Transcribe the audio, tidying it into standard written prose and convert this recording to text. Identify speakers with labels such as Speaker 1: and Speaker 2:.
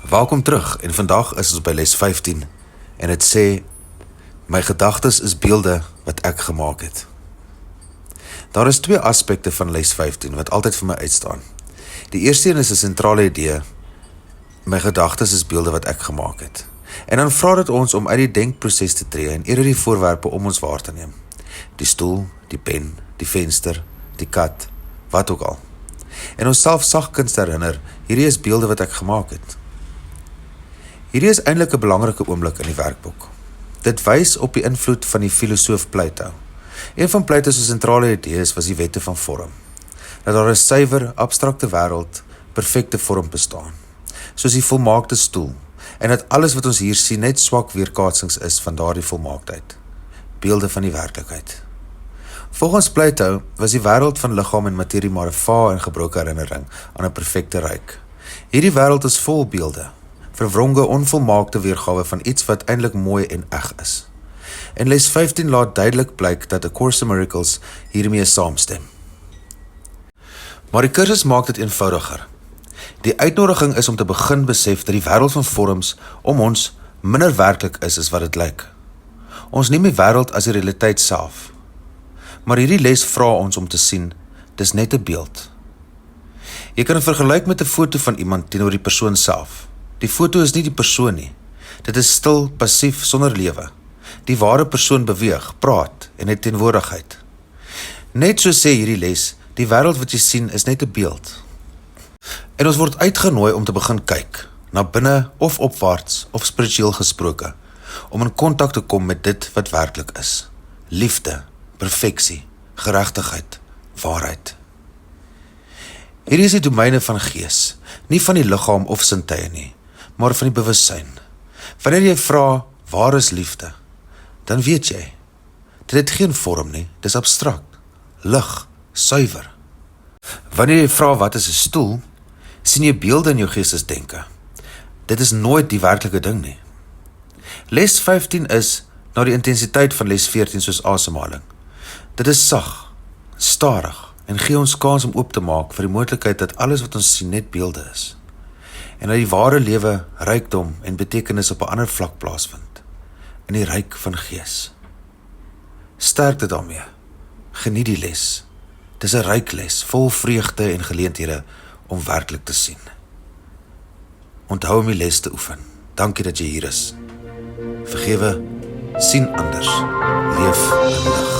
Speaker 1: Welkom terug en vandag is ons by les 15 en het sê, my gedagtes is beelde wat ek gemaak het. Daar is twee aspekte van les 15 wat altyd vir my uitstaan. Die eerste een is 'n sentrale idee, my gedagtes is beelde wat ek gemaak het. En dan vra dit ons om uit die denkproses te tree en eerder die voorwerpe om ons waar te neem. Die stoel, die pen, die venster, die kat, wat ook al. En ons self sagkens herinner, hierdie is beelde wat ek gemaak het. Hierdie is eintlik 'n belangrike oomblik in die werkboek. Dit wys op die invloed van die filosoof Plato. Een van Plato se sentrale idees was die wette van vorm. Dat daar 'n suiwer, abstrakte wêreld, perfekte vorm bestaan, soos die volmaakte stoel, en dat alles wat ons hier sien net swak weerkaatsings is van daardie volmaaktheid. Beelde van die werklikheid. Volgens Plato was die wêreld van liggaam en materie maar 'n vae en gebroke herinnering aan 'n perfekte ryk. Hierdie wêreld is vol beelde, verwronge onvolmaakte weergawe van iets wat eintlik mooi en eg is. En les 15 laat duidelik blyk dat A Course in Miracles hiermee saamstem. Maar die kursus maak dit eenvoudiger. Die uitnodiging is om te begin besef dat die wêreld van vorms om ons minder werklik is as wat dit lyk. Ons neem die wêreld as die realiteit self. Maar hierdie les vra ons om te sien, dis net 'n beeld. Jy kan 'n vergelyk met 'n foto van iemand teenoor die persoon self. Die foto is nie die persoon nie. Dit is stil, passief, sonder lewe. Die ware persoon beweeg, praat en het teenwoordigheid. Net so sê hierdie les, die wêreld wat jy sien is net 'n beeld. En ons word uitgenooi om te begin kyk, na binne of opwaarts of spiritueel gesproke, om in kontak te kom met dit wat werklik is. Liefde, perfeksie, geregtigheid, waarheid. Hierdie is die domeine van gees, nie van die liggaam of sintuie nie, maar van die bewussyn. Wanneer jy vra, waar is liefde? Dan weet jy, dit het geen vorm nie, dis abstrakt, lig, suiwer. Wanneer jy vra, wat is 'n stoel? Sien jy beelde in jou geestesdenke. Dit is nooit die werklike ding nie. Les 15 is, na die intensiteit van les 14 soos asemhaling. Dit is sag, stadig, en gee ons kans om oop te maak vir die moontlikheid dat alles wat ons sien net beelde is. En dat die ware lewe, rykdom en betekenis op 'n ander vlak plaasvind, in die ryk van gees. Sterkte daarmee, geniet die les. Dis 'n ryk les, vol vreugde en geleenthede om werklik te sien. Onthou om die les te oefen. Dankie dat jy hier is. Vergewe, sien anders, leef in lig.